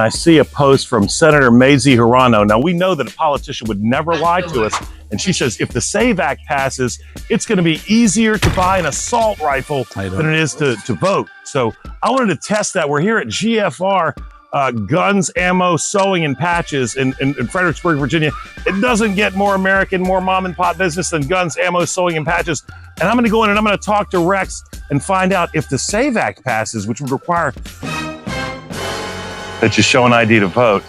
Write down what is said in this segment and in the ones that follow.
I see a post from Senator Mazie Hirono. Now, we know that a politician would never lie to us. And she says, if the SAVE Act passes, it's going to be easier to buy an assault rifle than it is to vote. So I wanted to test that. We're here at GFR, Guns, Ammo, Sewing, and Patches in Fredericksburg, Virginia. It doesn't get more American, more mom and pop business than Guns, Ammo, Sewing, and Patches. And I'm going to go in and I'm going to talk to Rex and find out if the SAVE Act passes, which would require that you show an ID to vote.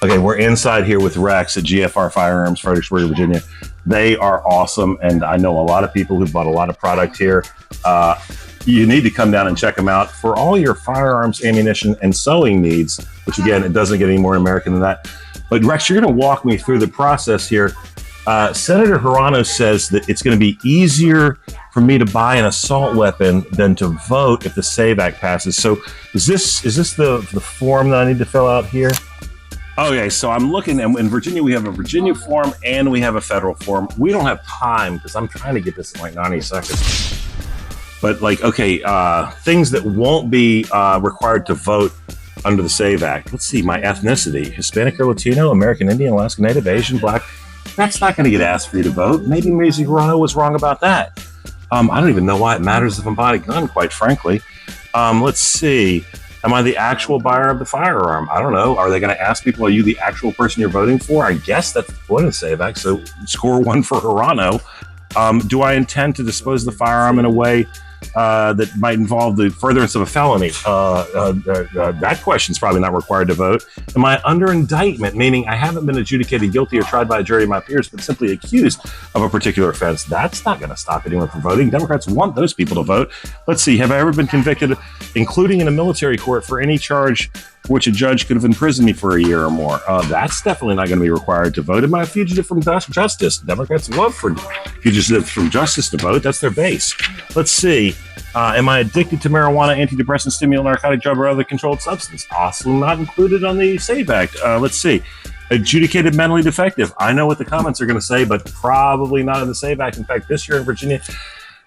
Okay, we're inside here with Rex at GFR Firearms, Fredericksburg, Virginia. They are awesome, and I know a lot of people who've bought a lot of product here. You need to come down and check them out for all your firearms, ammunition, and sewing needs, which again, it doesn't get any more American than that. But Rex, you're gonna walk me through the process here. Senator Hirono says that it's gonna be easier for me to buy an assault weapon than to vote if the SAVE Act passes. So is this the form that I need to fill out here? Okay, so I'm looking, and in Virginia, we have a Virginia form and we have a federal form. We don't have time because I'm trying to get this in like 90 seconds. But like, okay, things that won't be required to vote under the SAVE Act. Let's see, my ethnicity, Hispanic or Latino, American Indian, Alaska Native, Asian, Black. That's not gonna get asked for you to vote. Maybe Mazie Hirono was wrong about that. I don't even know why it matters if I'm buying a gun, quite frankly. Let's see. Am I the actual buyer of the firearm? I don't know. Are they going to ask people, are you the actual person you're voting for? I guess that's the point of the SAVE Act. So score one for Hirono. Do I intend to dispose of the firearm in a way that might involve the furtherance of a felony? That question's probably not required to vote. Am I under indictment, meaning I haven't been adjudicated guilty or tried by a jury of my peers, but simply accused of a particular offense? That's not going to stop anyone from voting. Democrats want those people to vote. Let's see. Have I ever been convicted, including in a military court, for any charge for which a judge could have imprisoned me for a year or more? That's definitely not going to be required to vote. Am I a fugitive from justice? Democrats love for fugitives from justice to vote. That's their base. Let's see. Am I addicted to marijuana, antidepressant, stimulant, narcotic, drug, or other controlled substance? Also not included on the SAVE Act. Let's see. Adjudicated mentally defective. I know what the comments are going to say, but probably not in the SAVE Act. In fact, this year in Virginia,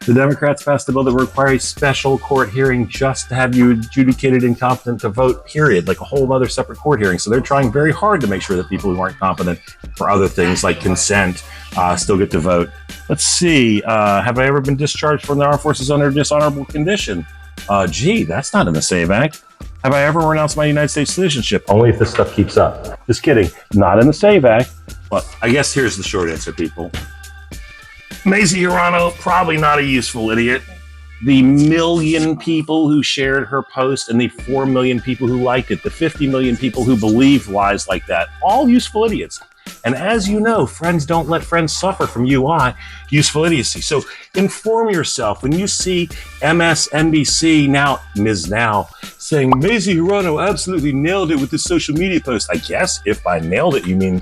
the Democrats passed a bill that requires a special court hearing just to have you adjudicated incompetent to vote, period, like a whole other separate court hearing. So they're trying very hard to make sure that people who aren't competent for other things like consent still get to vote. Let's see. Have I ever been discharged from the armed forces under dishonorable condition? Gee, that's not in the SAVE Act. Have I ever renounced my United States citizenship? Only if this stuff keeps up. Just kidding. Not in the SAVE Act. But I guess here's the short answer, people. Mazie Hirono, probably not a useful idiot. The million people who shared her post and the 4 million people who liked it, the 50 million people who believe lies like that, all useful idiots. And as you know, friends don't let friends suffer from useful idiocy. So inform yourself. When you see MSNBC, now Ms. Now, saying Mazie Hirono absolutely nailed it with this social media post, I guess if by nailed it you mean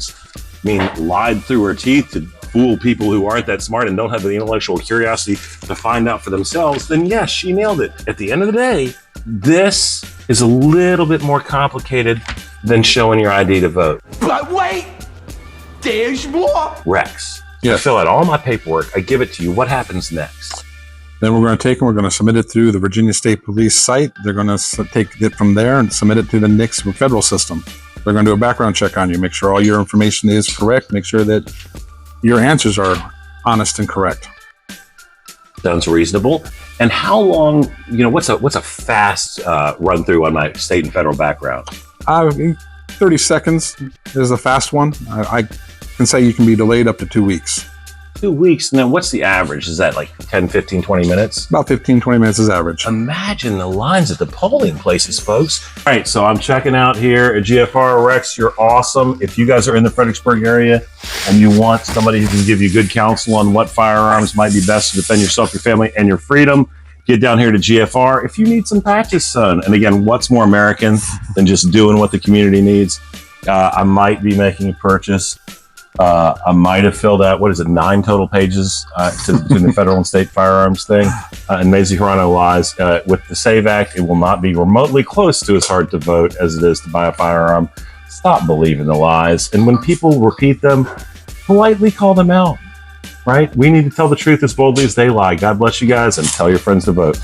lied through her teeth to fool people who aren't that smart and don't have the intellectual curiosity to find out for themselves, then yes, she nailed it. At the end of the day, this is a little bit more complicated than showing your ID to vote. But wait, there's more. Rex, yes. I fill out all my paperwork. I give it to you. What happens next? Then we're going to take them. We're going to submit it through the Virginia State Police site. They're going to take it from there and submit it to the NICS federal system. They're going to do a background check on you, make sure all your information is correct, make sure that your answers are honest and correct. Sounds reasonable. And how long, what's a fast run through on my state and federal background? 30 seconds is a fast one. I can say you can be delayed up to 2 weeks. 2 weeks, and then what's the average? Is that like 10, 15, 20 minutes? About 15, 20 minutes is average. Imagine the lines at the polling places, folks. All right, so I'm checking out here at GFR. Rex, you're awesome. If you guys are in the Fredericksburg area and you want somebody who can give you good counsel on what firearms might be best to defend yourself, your family, and your freedom, get down here to GFR. If you need some patches, son, and again, what's more American than just doing what the community needs? I might be making a purchase. I might have filled out, 9 total pages to the federal and state firearms thing. And Mazie Hirono lies. With the SAVE Act, it will not be remotely close to as hard to vote as it is to buy a firearm. Stop believing the lies. And when people repeat them, politely call them out, right? We need to tell the truth as boldly as they lie. God bless you guys, and tell your friends to vote.